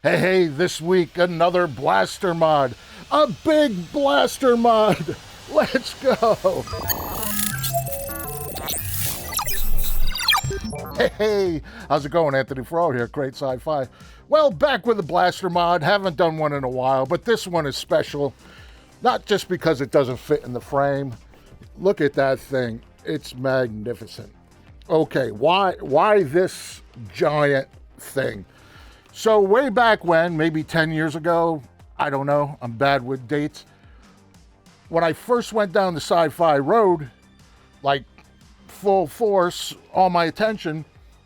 Hey, this week another blaster mod. A big blaster mod. Let's go. Hey, how's it going? Anthony Farrell here, Great Sci-Fi. Well, back with a blaster mod. Haven't done one in a while, but this one is special. Not just because it doesn't fit in the frame. Look at that thing. It's magnificent. Okay, why this giant thing? So way back when, maybe 10 years ago, I don't know, I'm bad with dates. When I first went down the Sci-Fi road, like full force, all my attention,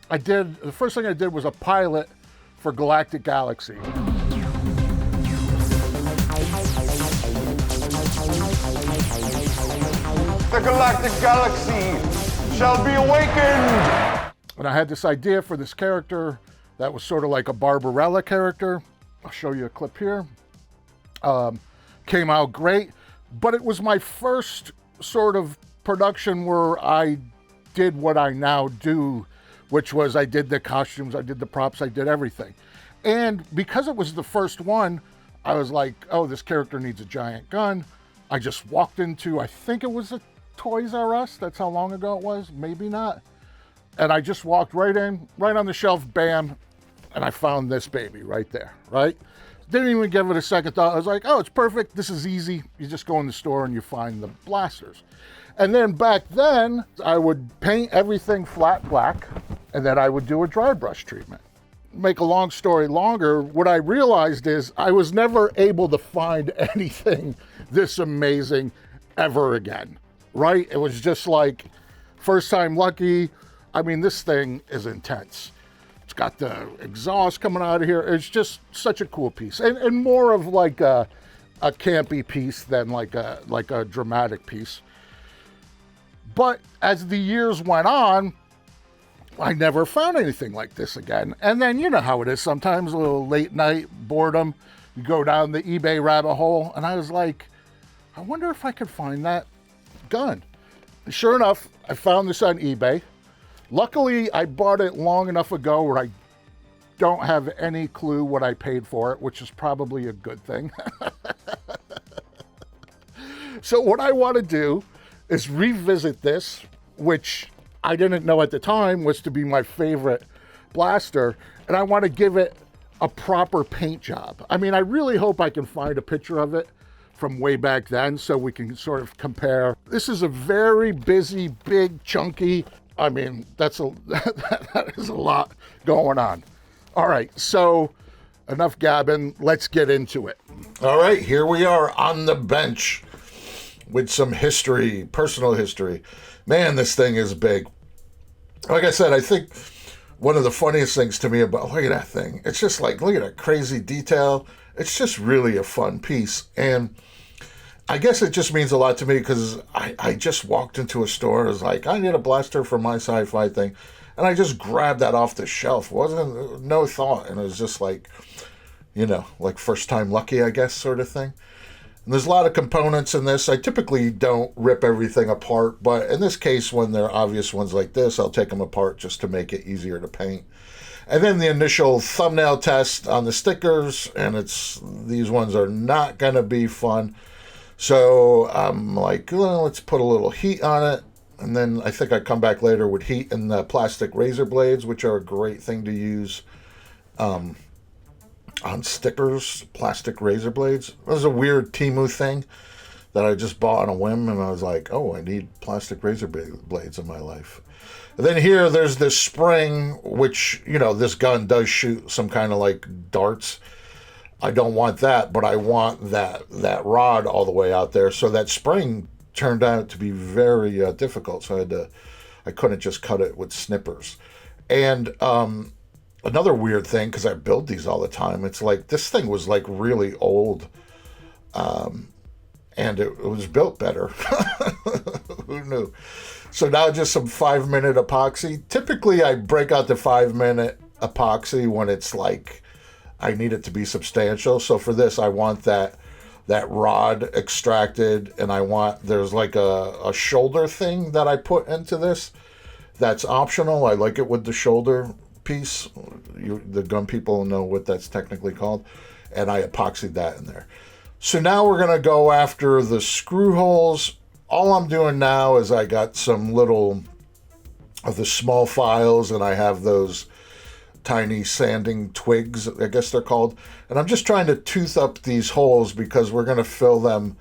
the first thing I did was a pilot for Galactic Galaxy. The Galactic Galaxy shall be awakened! And I had this idea for this character that was sort of like a Barbarella character. I'll show you a clip here. Came out great, but it was my first sort of production where I did what I now do, which was I did the costumes, I did the props, I did everything. And because it was the first one, I was like, oh, this character needs a giant gun. I just walked into, I think it was a Toys R Us. That's how long ago it was, maybe not. And I just walked right in, right on the shelf, bam, and I found this baby right there, right? Didn't even give it a second thought. I was like, oh, it's perfect. This is easy. You just go in the store and you find the blasters. And then back then, I would paint everything flat black, and then I would do a dry brush treatment. Make a long story longer, what I realized is I was never able to find anything this amazing ever again, right? It was just like, first time lucky. I mean, this thing is intense. It's got the exhaust coming out of here. It's just such a cool piece, and more of like a campy piece than like a dramatic piece. But as the years went on, I never found anything like this again. And then you know how it is sometimes, a little late night boredom. You go down the eBay rabbit hole, and I was like, I wonder if I could find that gun. And sure enough, I found this on eBay. Luckily, I bought it long enough ago where I don't have any clue what I paid for it, which is probably a good thing. So what I want to do is revisit this, which I didn't know at the time was to be my favorite blaster, and I want to give it a proper paint job. I mean, I really hope I can find a picture of it from way back then so we can sort of compare. This is a very busy, big, chunky, I mean, that is a lot going on. All right, so enough gabbing. Let's get into it. All right, here we are on the bench with some history, personal history. Man, this thing is big. Like I said, I think one of the funniest things to me about, look at that thing. It's just like, look at that crazy detail. It's just really a fun piece. And I guess it just means a lot to me because I just walked into a store. I was like, I need a blaster for my sci-fi thing. And I just grabbed that off the shelf. Wasn't no thought. And it was just like, you know, like first time lucky, I guess, sort of thing. And there's a lot of components in this. I typically don't rip everything apart. But in this case, when they're obvious ones like this, I'll take them apart just to make it easier to paint. And then the initial thumbnail test on the stickers. And these ones are not going to be fun. So I'm like, well, let's put a little heat on it. And then I think I come back later with heat and the plastic razor blades, which are a great thing to use on stickers, plastic razor blades. It was a weird Temu thing that I just bought on a whim. And I was like, oh, I need plastic razor blades in my life. And then here, there's this spring, which, you know, this gun does shoot some kind of like darts. I don't want that, but I want that rod all the way out there. So that spring turned out to be very difficult. So I couldn't just cut it with snippers. And another weird thing, because I build these all the time, it's like this thing was like really old, and it was built better. Who knew? So now just some 5-minute epoxy. Typically, I break out the 5-minute epoxy when it's like I need it to be substantial. So for this, I want that rod extracted, and there's like a shoulder thing that I put into this that's optional. I like it with the shoulder piece. The gun people know what that's technically called. And I epoxied that in there. So now we're going to go after the screw holes. All I'm doing now is I got some little of the small files, and I have those tiny sanding twigs, I guess they're called. And I'm just trying to tooth up these holes because we're going to fill them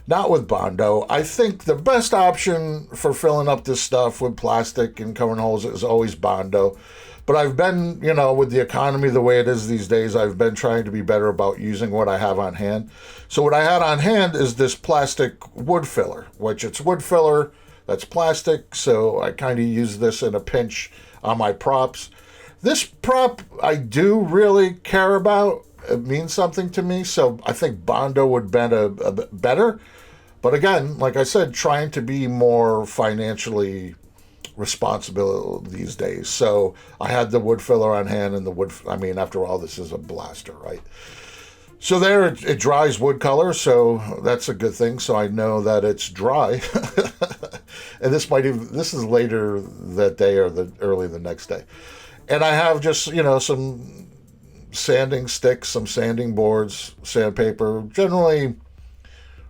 not with Bondo. I think the best option for filling up this stuff with plastic and covering holes is always Bondo. But I've been, with the economy the way it is these days, I've been trying to be better about using what I have on hand. So what I had on hand is this plastic wood filler, which it's wood filler that's plastic. So I kind of use this in a pinch on my props. This prop I do really care about. It means something to me. So I think Bondo would be a bit better. But again, like I said, trying to be more financially responsible these days. So I had the wood filler on hand, and after all, this is a blaster, right? So there, it dries wood color, so that's a good thing. So I know that it's dry. And this is later that day or early the next day. And I have just, some sanding sticks, some sanding boards, sandpaper. Generally,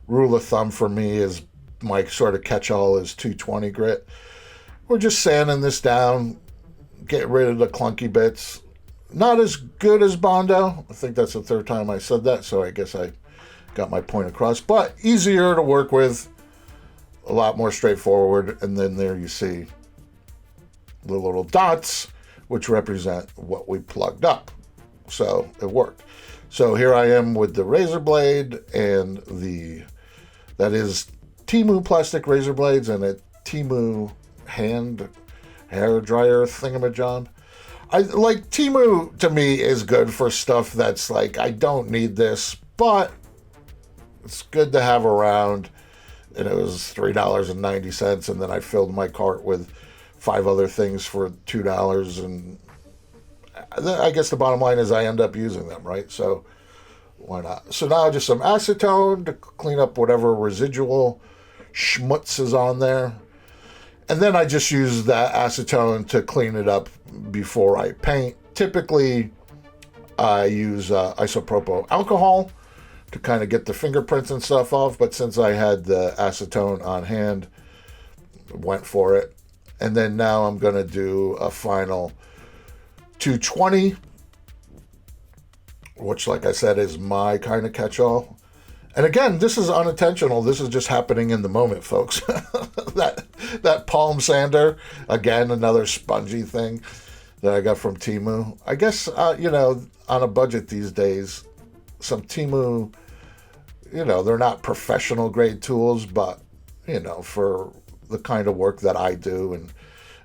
rule of thumb for me is my sort of catch-all is 220 grit. We're just sanding this down, get rid of the clunky bits. Not as good as Bondo. I think that's the third time I said that, so I guess I got my point across. But easier to work with, a lot more straightforward. And then there you see the little dots, which represent what we plugged up. So it worked. So here I am with the razor blade and that is Temu plastic razor blades and a Temu hand hair dryer thingamajob. Temu to me is good for stuff that's like, I don't need this, but it's good to have around. And it was $3.90, and then I filled my cart with 5 other things for $2, and I guess the bottom line is I end up using them, right? So why not? So now just some acetone to clean up whatever residual schmutz is on there. And then I just use that acetone to clean it up before I paint. Typically, I use isopropyl alcohol to kind of get the fingerprints and stuff off. But since I had the acetone on hand, went for it. And then now I'm going to do a final 220, which, like I said, is my kind of catch-all. And again, this is unintentional. This is just happening in the moment, folks. that palm sander, again, another spongy thing that I got from Temu. I guess, on a budget these days, some Temu, they're not professional grade tools, but, for the kind of work that I do, and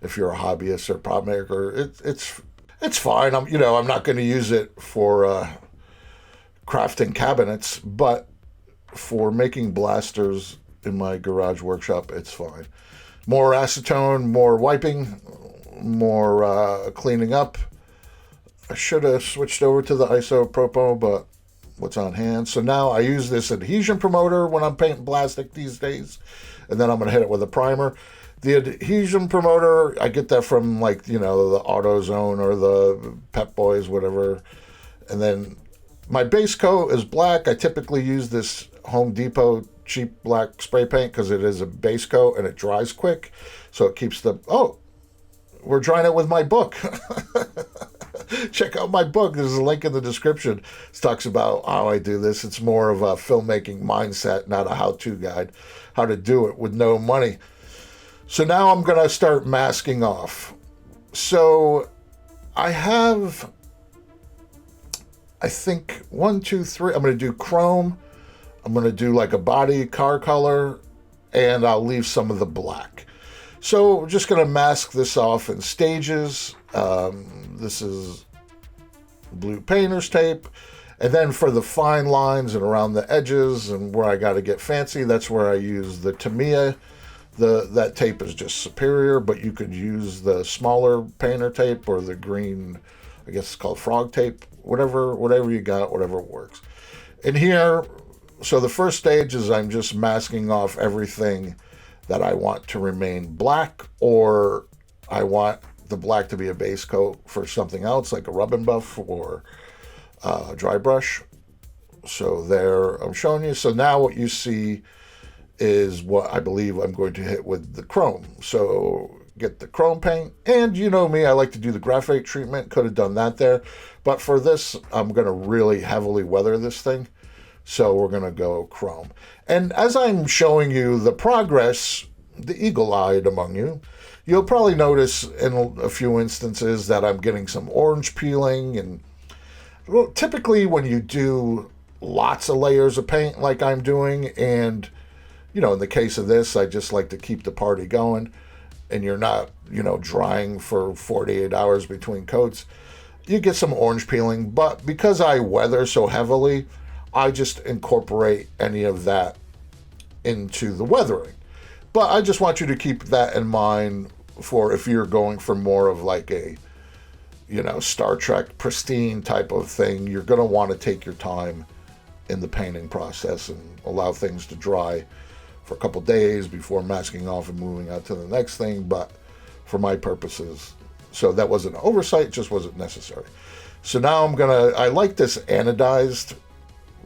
if you're a hobbyist or prop maker, it's fine. I'm not going to use it for crafting cabinets, but for making blasters in my garage workshop, it's fine. More acetone, more wiping, more cleaning up. I should have switched over to the isopropyl, but what's on hand. So now I use this adhesion promoter when I'm painting plastic these days, and then I'm going to hit it with a primer. The adhesion promoter, I get that from the AutoZone or the Pep Boys, whatever. And then my base coat is black. I typically use this Home Depot cheap black spray paint because it is a base coat and it dries quick. So it keeps we're drying it with my book. Check out my book. There's a link in the description. It talks about how I do this. It's more of a filmmaking mindset, not a how-to guide. How to do it with no money. So now I'm going to start masking off. So I have, I think, 1, 2, 3. I'm going to do chrome. I'm going to do like a body car color, and I'll leave some of the black. So we're just going to mask this off in stages. This is blue painter's tape. And then for the fine lines and around the edges and where I got to get fancy, that's where I use the Tamiya. That tape is just superior, but you could use the smaller painter tape or the green, I guess it's called frog tape, whatever you got, whatever works. And here, so the first stage is I'm just masking off everything that I want to remain black, or I want the black to be a base coat for something else, like a rub and buff or dry brush. So there I'm showing you. So now what you see is what I believe I'm going to hit with the chrome. So get the chrome paint, and you know me, I like to do the graphite treatment. Could have done that there, but for this I'm going to really heavily weather this thing, so we're going to go chrome. And as I'm showing you the progress, the eagle-eyed among you, you'll probably notice in a few instances that I'm getting some orange peeling. And well, typically when you do lots of layers of paint like I'm doing, and in the case of this, I just like to keep the party going, and you're not, drying for 48 hours between coats, you get some orange peeling. But because I weather so heavily, I just incorporate any of that into the weathering. But I just want you to keep that in mind for if you're going for more of like a, Star Trek pristine type of thing. You're going to want to take your time in the painting process and allow things to dry for a couple days before masking off and moving on to the next thing. But for my purposes, so that wasn't an oversight, just wasn't necessary. So now I like this anodized,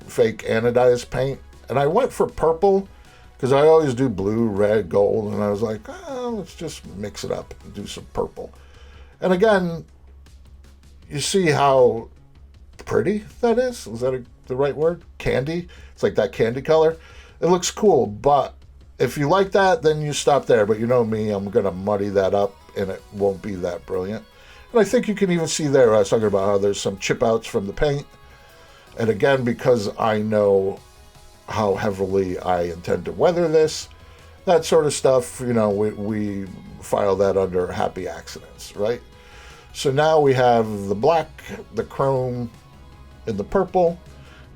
fake anodized paint, and I went for purple because I always do blue, red, gold, and I was like, let's just mix it up and do some purple. And again, you see how pretty that is? Is that the right word? Candy? It's like that candy color. It looks cool, but if you like that, then you stop there. But you know me, I'm going to muddy that up, and it won't be that brilliant. And I think you can even see there, I was talking about how there's some chip outs from the paint. And again, because I know how heavily I intend to weather this, that sort of stuff, we file that under happy accidents, right? So now we have the black, the chrome, and the purple.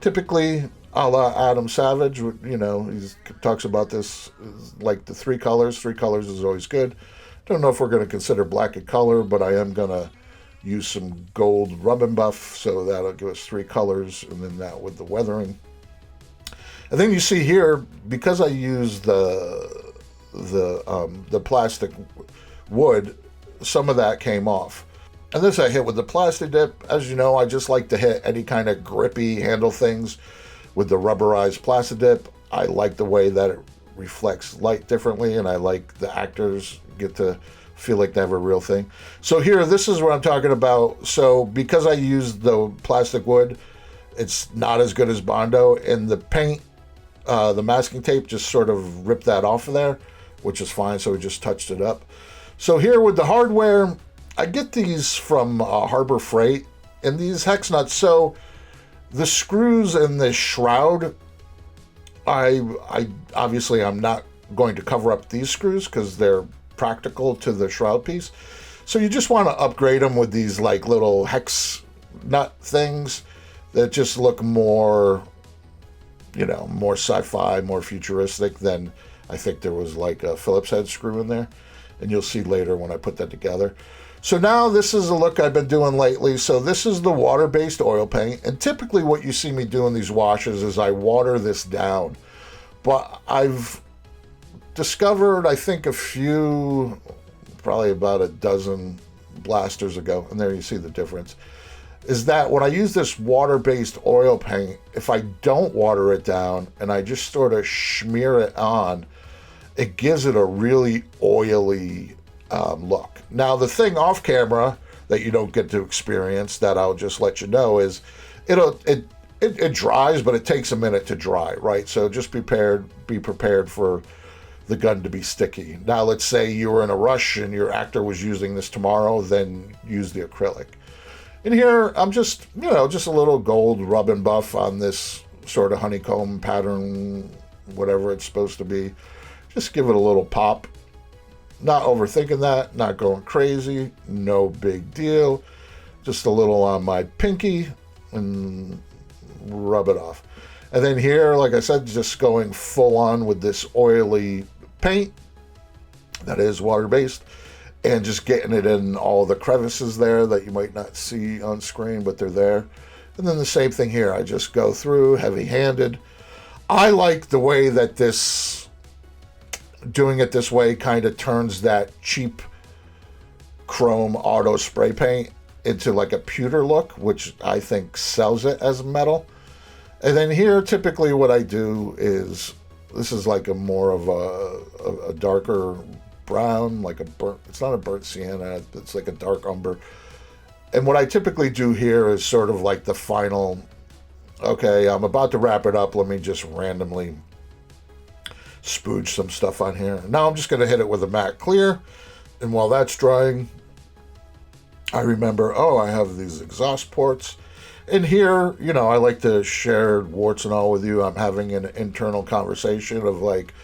Typically, a la Adam Savage, he talks about this like the three colors. Three colors is always good. Don't know if we're going to consider black a color, but I am going to use some gold rub and buff, so that'll give us three colors, and then that with the weathering. And then you see here, because I use the plastic wood, some of that came off. And this I hit with the plastic dip. As you know, I just like to hit any kind of grippy handle things with the rubberized plastic dip. I like the way that it reflects light differently, and I like the actors get to feel like they have a real thing. So here, this is what I'm talking about. So because I used the plastic wood, it's not as good as Bondo, and the paint, the masking tape just sort of ripped that off of there, which is fine, so we just touched it up. So here with the hardware, I get these from Harbor Freight, and these hex nuts. So the screws in this shroud, I obviously I'm not going to cover up these screws because they're practical to the shroud piece. So you just want to upgrade them with these like little hex nut things that just look more, more sci-fi, more futuristic than I think there was like a Phillips head screw in there. And you'll see later when I put that together. So now this is a look I've been doing lately. So this is the water-based oil paint. And typically what you see me doing these washes is I water this down. But I've discovered, I think, probably about a dozen blasters ago, and there you see the difference, is that when I use this water-based oil paint, if I don't water it down and I just sort of smear it on, it gives it a really oily look. Now, the thing off camera that you don't get to experience, that I'll just let you know, is it dries, but it takes a minute to dry, right? So just be prepared for the gun to be sticky. Now, let's say you were in a rush and your actor was using this tomorrow, then use the acrylic. And here, I'm just a little gold rub and buff on this sort of honeycomb pattern, whatever it's supposed to be. Just give it a little pop. Not overthinking that, not going crazy, no big deal. Just a little on my pinky and rub it off. And then here, like I said, just going full on with this oily paint that is water-based, and just getting it in all the crevices there that you might not see on screen, but they're there. And then the same thing here. I just go through heavy-handed. I like the way that doing it this way kind of turns that cheap chrome auto spray paint into like a pewter look, which I think sells it as metal. And then here, typically what I do is, this is like a more of a darker brown, like a burnt, it's not a burnt sienna, it's like a dark umber. And what I typically do here is sort of like the final, okay, I'm about to wrap it up, let me just randomly spooge some stuff on here. Now I'm just going to hit it with a matte clear, and while that's drying, I remember, oh, I have these exhaust ports. And here, you know, I like to share warts and all with you. I'm having an internal conversation of like,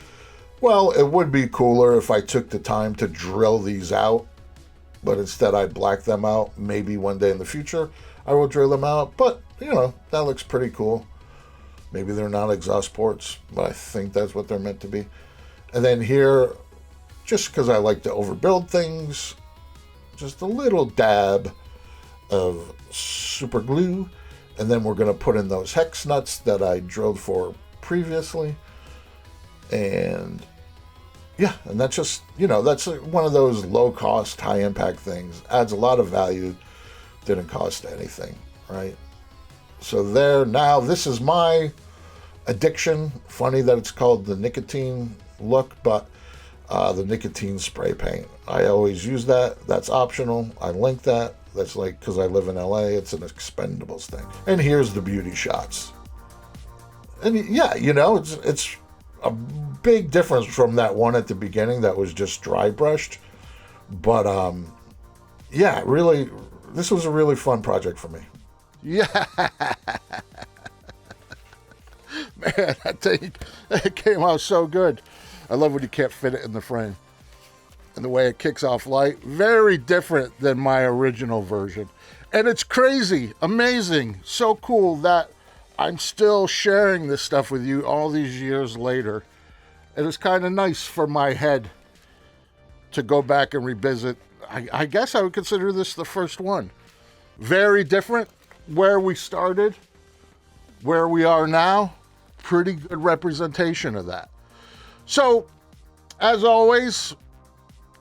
well, it would be cooler if I took the time to drill these out, but instead I black them out. Maybe one day in the future I will drill them out, but you know, that looks pretty cool. Maybe they're not exhaust ports, but I think that's what they're meant to be. And then here, just because I like to overbuild things, just a little dab of super glue, and then we're going to put in those hex nuts that I drilled for previously. And yeah, and that's just, you know, that's one of those low cost, high impact things. Adds a lot of value, didn't cost anything, right? So there, now this is my addiction. Funny that it's called the nicotine look, but the nicotine spray paint. I always use that. That's optional. I link that. That's like, because I live in LA, it's an expendables thing. And here's the beauty shots. And yeah, you know, it's a big difference from that one at the beginning that was just dry brushed. But yeah, really, this was a really fun project for me. Yeah. Man, that thing, it came out so good. I love when you can't fit it in the frame. And the way it kicks off light, very different than my original version. And it's crazy, amazing, so cool that I'm still sharing this stuff with you all these years later. And it's kind of nice for my head to go back and revisit. I guess I would consider this the first one. Very different, where we started, where we are now. Pretty good representation of that. So, as always,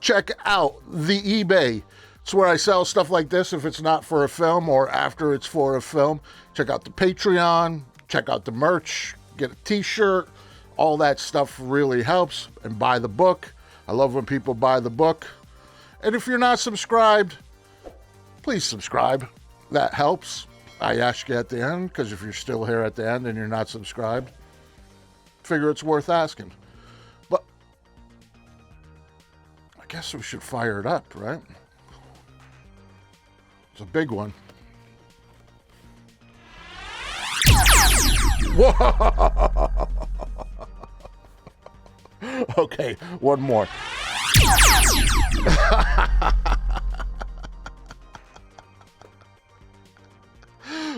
check out the eBay. It's where I sell stuff like this if it's not for a film or after it's for a film. Check out the Patreon, check out the merch, get a t-shirt. All that stuff really helps. And buy the book. I love when people buy the book. And if you're not subscribed, please subscribe. That helps. I ask you at the end, because if you're still here at the end and you're not subscribed, figure it's worth asking. But I guess we should fire it up, right? It's a big one. Whoa! Okay, one more.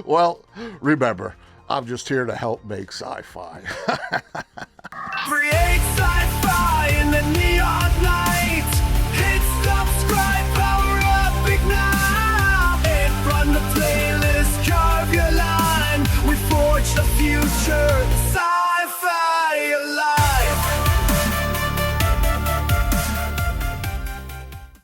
Well, remember, I'm just here to help make sci-fi. Create sci-fi in the neon light. Hit subscribe, power up, ignite. Hit from the playlist, carve your line. We forge the future. Sci-fi.